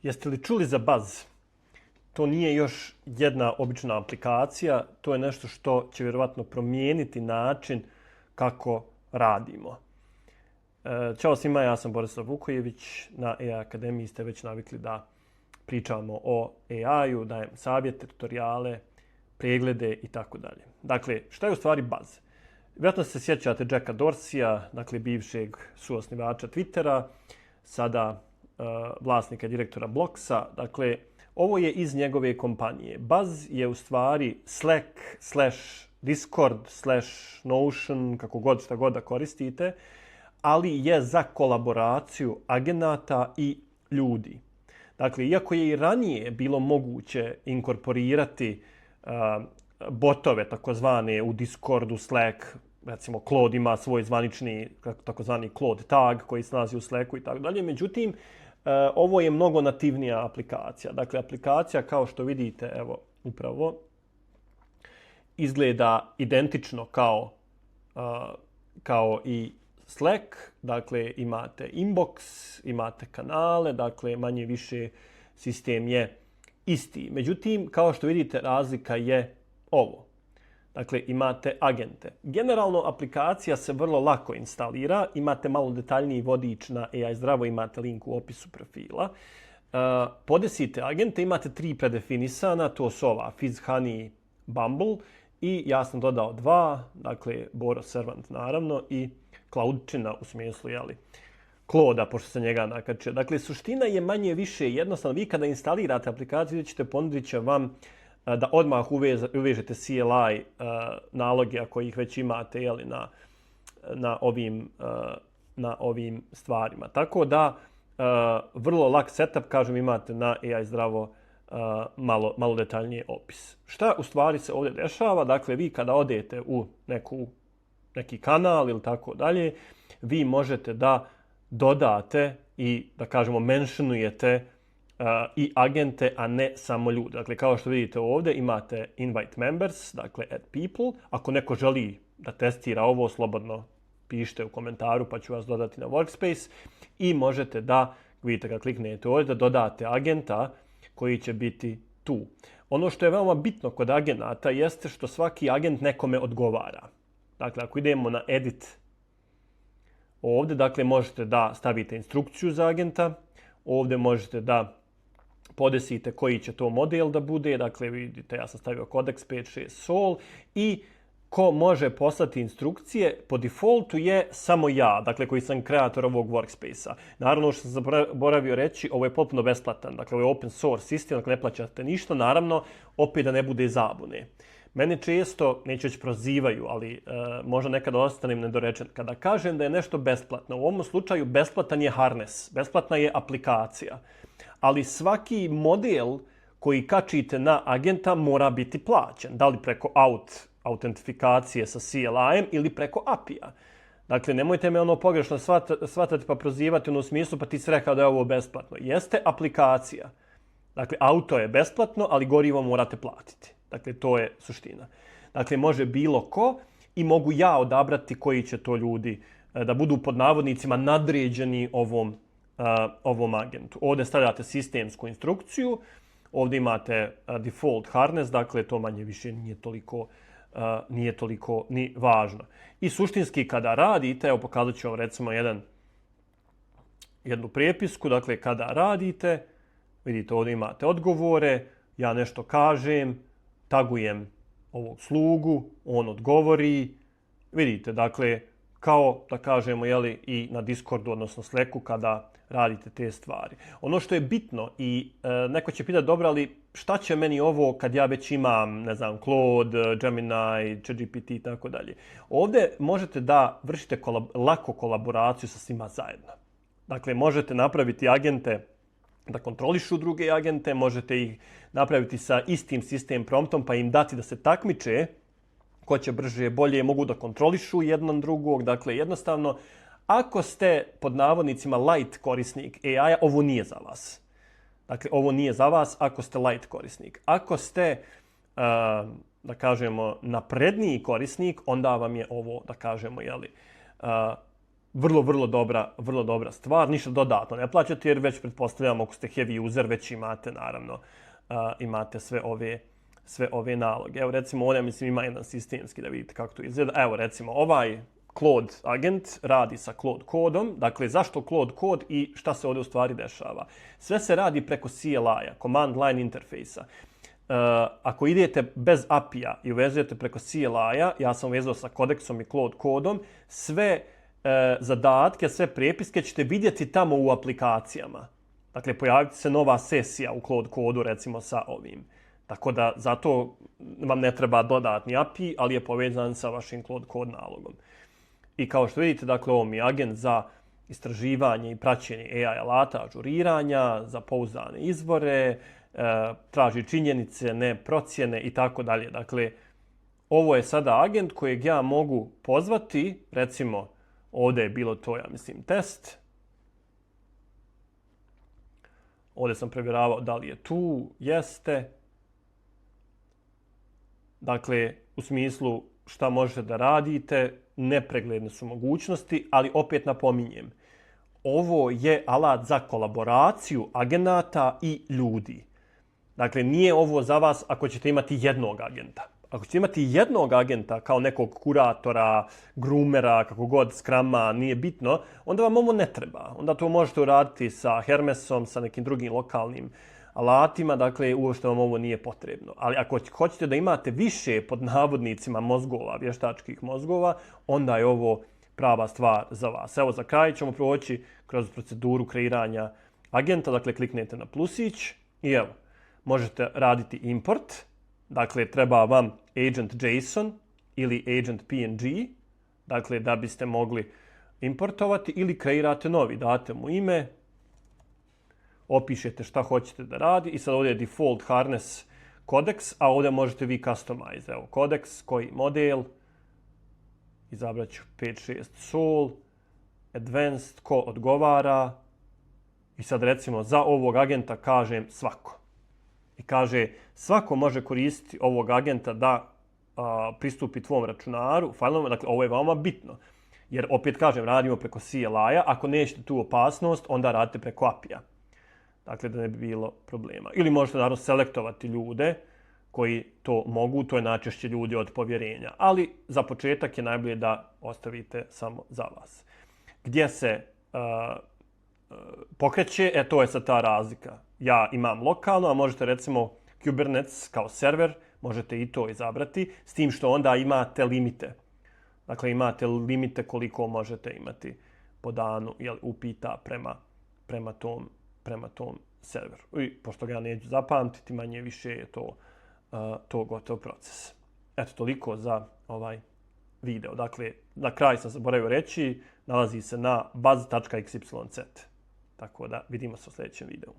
Jeste li čuli za Buzz? To nije još jedna obična aplikacija, to je nešto što će vjerovatno promijeniti način kako radimo. Ćao svima, ja sam Borislav Vukojević. Na AI Akademiji ste već navikli da pričamo o AI-u, dajem savjete, tutoriale, preglede i tako dalje. Dakle, šta je u stvari Buzz? Vjerojatno se sjećate Jacka Dorseya, dakle bivšeg suosnivača Twittera, sada vlasnika direktora Blocksa. Dakle, ovo je iz njegove kompanije. Buzz je u stvari Slack / Discord / Notion, kako god, šta god da koristite, ali je za kolaboraciju agenata i ljudi. Dakle, iako je i ranije bilo moguće inkorporirati botove takozvane u Discordu, Slack, recimo Claude ima svoj zvanični takozvani Claude tag koji se nalazi u Slacku i tako dalje. Međutim, ovo je mnogo nativnija aplikacija. Dakle, aplikacija kao što vidite, evo, upravo, izgleda identično kao i Slack. Dakle, imate inbox, imate kanale, dakle, manje više sistem je isti. Međutim, kao što vidite, razlika je ovo. Dakle, imate agente. Generalno, aplikacija se vrlo lako instalira. Imate malo detaljniji vodič na AI Zdravo, imate link u opisu profila. Podesite agente, imate 3 predefinisana, to su ova Fizz, Honey, Bumble i ja sam dodao 2, dakle Boro Servant naravno i Cloudčina u smislu, Claude, pošto se njega nakačio. Dakle, suština je manje više jednostavno. Vi kada instalirate aplikaciju, ponudit će vam da odmah uvežete CLI naloge ako ih već imate na ovim stvarima. Tako da vrlo lak setup, kažem, imate na AI Zdravo malo detaljnije opis. Šta u stvari se ovdje dešava? Dakle, vi kada odete u neki kanal ili tako dalje, vi možete da dodate i da kažemo mentionujete i agente, a ne samo ljude. Dakle, kao što vidite ovdje imate invite members, dakle add people. Ako neko želi da testira ovo, slobodno pišite u komentaru pa ću vas dodati na workspace i možete da, vidite kad kliknete ovdje, da dodate agenta koji će biti tu. Ono što je veoma bitno kod agenata jeste što svaki agent nekome odgovara. Dakle, ako idemo na edit ovdje, dakle, možete da stavite instrukciju za agenta. Ovdje možete da podesite koji će to model da bude. Dakle, vidite, ja sam stavio Codex 5.6 Sol i ko može poslati instrukcije po defaultu je samo ja, dakle, koji sam kreator ovog workspace-a. Naravno, što sam zaboravio reći, ovo je potpuno besplatan. Dakle, ovo je open source sistem, dakle, ne plaćate ništa. Naravno, opet da ne bude zabune. Mene često, neću reći prozivaju, ali možda nekada ostanem nedorečen. Kada kažem da je nešto besplatno, u ovom slučaju besplatan je harness, besplatna je aplikacija. Ali svaki model koji kačite na agenta mora biti plaćen. Da li preko autentifikacije sa CLI-em ili preko API-a. Dakle, nemojte me pogrešno shvatati pa prozivati u smislu pa ti si rekao da je ovo besplatno. Jeste aplikacija. Dakle, auto je besplatno, ali gorivo morate platiti. Dakle, to je suština. Dakle, može bilo ko i mogu ja odabrati koji će to ljudi da budu pod navodnicima nadređeni ovom agentu. Ovdje stavljate sistemsku instrukciju, ovdje imate default harness, dakle to manje više nije toliko ni važno. I suštinski kada radite, evo pokazat ću vam recimo jednu prijepisku, dakle kada radite, vidite ovdje imate odgovore, ja nešto kažem, tagujem ovog slugu, on odgovori, vidite, dakle, kao da kažemo i na Discordu, odnosno Slacku, kada radite te stvari. Ono što je bitno i neko će pitati, dobro, ali šta će meni ovo kad ja već imam, ne znam, Claude, Gemini, ChatGPT i tako dalje. Ovdje možete da vršite lako kolaboraciju sa svima zajedno. Dakle, možete napraviti agente da kontrolišu druge agente, možete ih napraviti sa istim sistem promptom pa im dati da se takmiče ko će brže, bolje, mogu da kontrolišu jedan drugog. Dakle, jednostavno, ako ste pod navodnicima light korisnik AI-a, ovo nije za vas. Dakle, ovo nije za vas ako ste light korisnik. Ako ste, da kažemo, napredniji korisnik, onda vam je ovo, da kažemo, vrlo dobra stvar. Ništa dodatno ne plaćate jer već pretpostavljamo ako ste heavy user već imate naravno imate sve ove naloge. Evo recimo ovdje mislim ima jedan sistemski da vidite kako to izgleda. Evo recimo ovaj Claude agent radi sa Claude kodom. Dakle, zašto Claude kod i šta se ovdje u stvari dešava? Sve se radi preko CLI-a, Command Line Interface-a. Ako idete bez API-a i uvezujete preko CLI-a, ja sam uvezao sa kodeksom i Claude kodom, sve zadatke, sve prepiske ćete vidjeti tamo u aplikacijama. Dakle, pojaviti se nova sesija u Claude kodu, recimo sa ovim. Tako da, zato vam ne treba dodatni API, ali je povezan sa vašim Claude kod nalogom. I kao što vidite, dakle, ovo mi je agent za istraživanje i praćenje AI alata, ažuriranja, za pouzdane izvore, traži činjenice, ne procjene i tako dalje. Dakle, ovo je sada agent kojeg ja mogu pozvati, recimo, ovdje je bilo to, ja mislim, test. Ovdje sam provjeravao da li je tu, jeste. Dakle, u smislu šta možete da radite, nepregledne su mogućnosti, ali opet napominjem, ovo je alat za kolaboraciju agenata i ljudi. Dakle, nije ovo za vas ako ćete imati jednog agenta. Ako ćete imati jednog agenta kao nekog kuratora, groomera, kako god, Scruma, nije bitno, onda vam ovo ne treba. Onda to možete uraditi sa Hermesom, sa nekim drugim lokalnim alatima, dakle, uopšte vam ovo nije potrebno. Ali ako hoćete da imate više, pod navodnicima, mozgova, vještačkih mozgova, onda je ovo prava stvar za vas. Evo, za kraj ćemo proći kroz proceduru kreiranja agenta. Dakle, kliknete na plusić i evo, možete raditi import. Dakle, treba vam agent.json ili agent.png, dakle, da biste mogli importovati ili kreirate novi. Date mu ime, opišete šta hoćete da radi i sad ovdje je default harness kodeks, a ovdje možete vi customize. Evo, kodeks, koji model, izabrat ću 5.6 Sol, advanced, ko odgovara i sad recimo za ovog agenta kažem svako. I kaže svako može koristiti ovog agenta da pristupi tvom računaru, fajlovima, dakle ovo je veoma bitno. Jer opet kažem, radimo preko CLI-a, ako nećete tu opasnost, onda radite preko API-a. Dakle, da ne bi bilo problema. Ili možete naravno selektovati ljude koji to mogu, to je najčešće ljudi od povjerenja. Ali za početak je najbolje da ostavite samo za vas. Gdje se pokreće, to je sad ta razlika. Ja imam lokalno, a možete recimo Kubernetes kao server, možete i to izabrati, s tim što onda imate limite. Dakle, imate limite koliko možete imati po danu upita prema tom serveru. I pošto ga ja neću zapamtiti, manje više je to gotov proces. Eto, toliko za ovaj video. Dakle, na kraju sam zaboravio reći, nalazi se na baz.xyz. Tako da vidimo se u sljedećem videu.